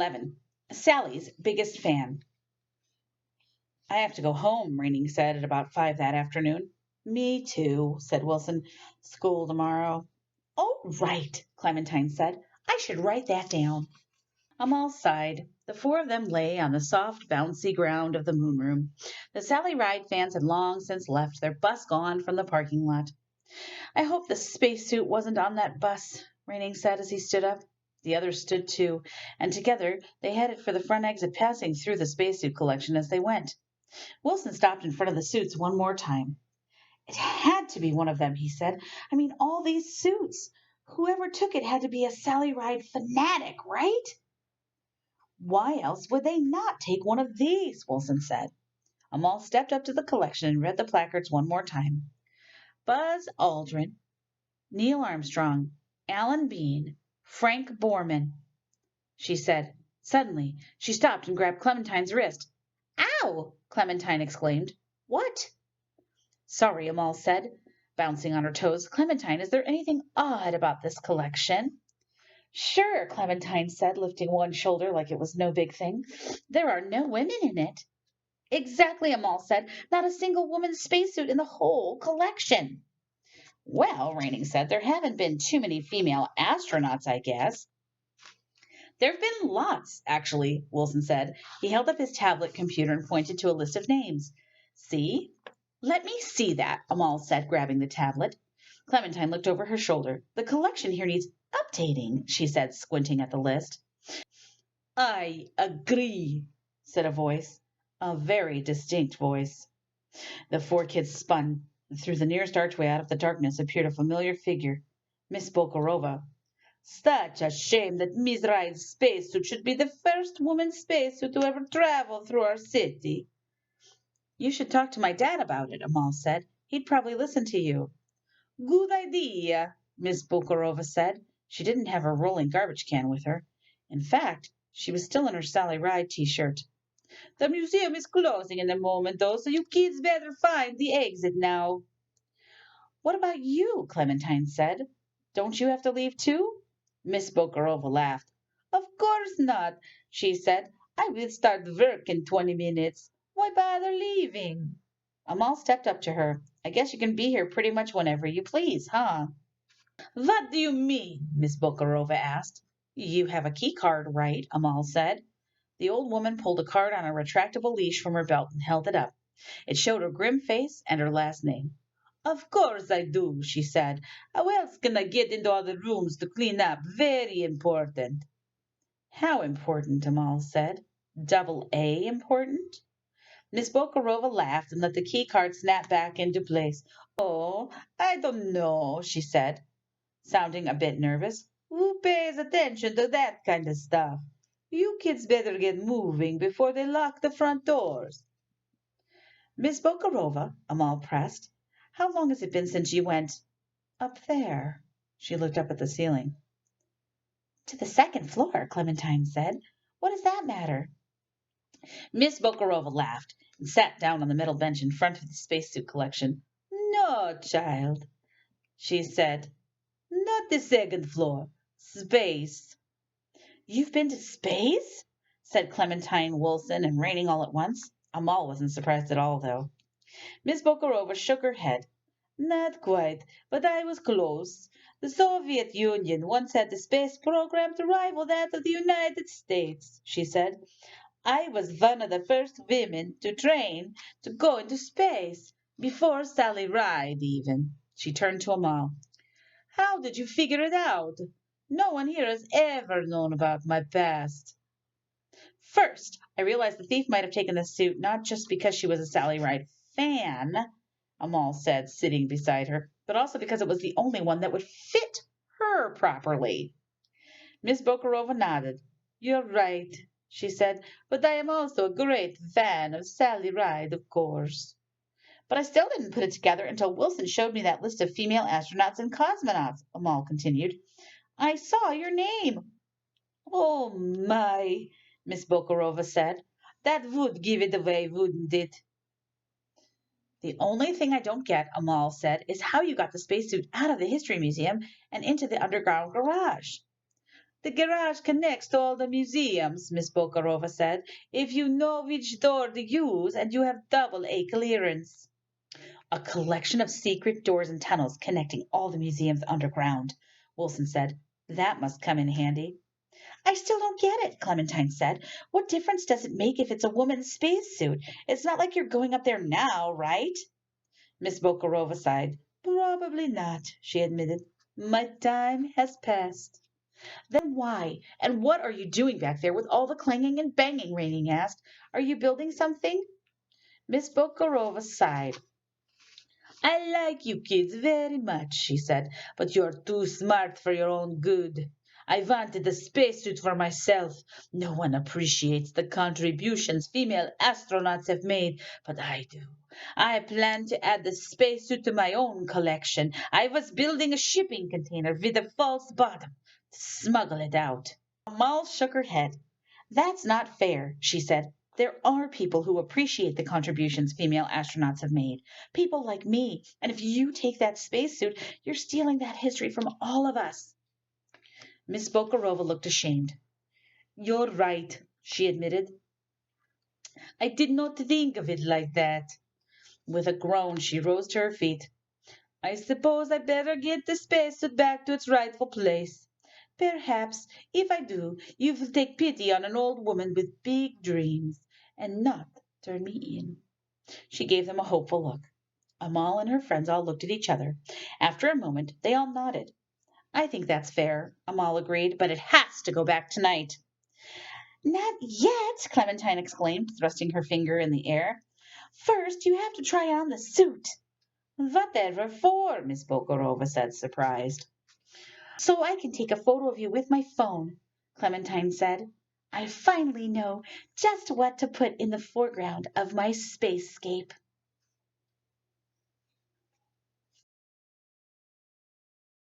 11. Sally's biggest fan. I have to go home, Raining said at about 5 that afternoon. Me too, said Wilson. School tomorrow. Oh, right, Clementine said. I should write that down. Amal sighed. The four of them lay on the soft, bouncy ground of the moon room. The Sally Ride fans had long since left, their bus gone from the parking lot. I hope the spacesuit wasn't on that bus, Raining said as he stood up. The others stood too, and together they headed for the front exit, passing through the Spacesuit Collection as they went. Wilson stopped in front of the suits one more time. It had to be one of them, he said. I mean, all these suits. Whoever took it had to be a Sally Ride fanatic, right? Why else would they not take one of these? Wilson said. Amal stepped up to the collection and read the placards one more time. Buzz Aldrin, Neil Armstrong, Alan Bean, Frank Borman, she said. Suddenly, she stopped and grabbed Clementine's wrist. Ow! Clementine exclaimed. What? Sorry, Amal said, bouncing on her toes. Clementine, is there anything odd about this collection? Sure, Clementine said, lifting one shoulder like it was no big thing. There are no women in it. Exactly, Amal said. Not a single woman's spacesuit in the whole collection. Well, Raining said, there haven't been too many female astronauts, I guess. There have been lots, actually, Wilson said. He held up his tablet computer and pointed to a list of names. See? Let me see that, Amal said, grabbing the tablet. Clementine looked over her shoulder. The collection here needs updating, she said, squinting at the list. I agree, said a voice, a very distinct voice. The four kids spun. Through the nearest archway out of the darkness appeared a familiar figure, Miss Bocarova. Such a shame that Miss Ride's spacesuit should be the first woman's spacesuit to ever travel through our city. You should talk to my dad about it, Amal said. He'd probably listen to you. Good idea, Miss Bocarova said. She didn't have her rolling garbage can with her. In fact, she was still in her Sally Ride t-shirt. The museum is closing in a moment, though, so you kids better find the exit now. What about you? Clementine said. Don't you have to leave too? Miss Bocarova laughed. Of course not, she said. I will start work in 20 minutes. Why bother leaving? Amal stepped up to her. I guess you can be here pretty much whenever you please, huh? What do you mean? Miss Bocarova asked. You have a key card, right? Amal said. The old woman pulled a card on a retractable leash from her belt and held it up. It showed her grim face and her last name. Of course I do, she said. How else can I get into all the rooms to clean up? Very important. How important? Amal said. Double A important? Miss Bocarova laughed and let the key card snap back into place. Oh, I don't know, she said, sounding a bit nervous. Who pays attention to that kind of stuff? You kids better get moving before they lock the front doors. Miss Bocarova, Amal pressed. How long has it been since you went up there? She looked up at the ceiling. To the second floor, Clementine said. What does that matter? Miss Bocarova laughed and sat down on the middle bench in front of the Spacesuit Collection. No, child, she said. Not the second floor. Space. You've been to space? Said Clementine, Wilson, and Raining all at once. Amal wasn't surprised at all, though. Miss Bocarova shook her head. Not quite, but I was close. The Soviet Union once had the space program to rival that of the United States, she said. I was one of the first women to train to go into space, before Sally Ride, even. She turned to Amal. How did you figure it out? No one here has ever known about my past. First, I realized the thief might have taken the suit not just because she was a Sally Ride fan, Amal said, sitting beside her, but also because it was the only one that would fit her properly. Miss Bocarova nodded. You're right, she said, but I am also a great fan of Sally Ride, of course. But I still didn't put it together until Wilson showed me that list of female astronauts and cosmonauts, Amal continued. I saw your name. Oh, my, Miss Bocarova said. That would give it away, wouldn't it? The only thing I don't get, Amal said, is how you got the spacesuit out of the History Museum and into the underground garage. The garage connects to all the museums, Miss Bocarova said, if you know which door to use and you have double A clearance. A collection of secret doors and tunnels connecting all the museums underground, Wilson said. That must come in handy. I still don't get it, Clementine said. What difference does it make if it's a woman's spacesuit? It's not like you're going up there now, right? Miss Bocarova sighed. Probably not, she admitted. My time has passed. Then why? And what are you doing back there with all the clanging and banging? Raining asked. Are you building something? Miss Bocarova sighed. I like you kids very much, she said, but you're too smart for your own good. I wanted a spacesuit for myself. No one appreciates the contributions female astronauts have made, but I do. I plan to add the spacesuit to my own collection. I was building a shipping container with a false bottom to smuggle it out. Amal shook her head. That's not fair, she said. There are people who appreciate the contributions female astronauts have made. People like me. And if you take that spacesuit, you're stealing that history from all of us. Miss Bocarova looked ashamed. You're right, she admitted. I did not think of it like that. With a groan, she rose to her feet. I suppose I better get the spacesuit back to its rightful place. Perhaps, if I do, you will take pity on an old woman with big dreams, and not turn me in. She gave them a hopeful look. Amal and her friends all looked at each other. After a moment, they all nodded. I think that's fair, Amal agreed, but it has to go back tonight. Not yet, Clementine exclaimed, thrusting her finger in the air. First, you have to try on the suit. Whatever for? Miss Bocarova said, surprised. So I can take a photo of you with my phone, Clementine said. I finally know just what to put in the foreground of my spacescape.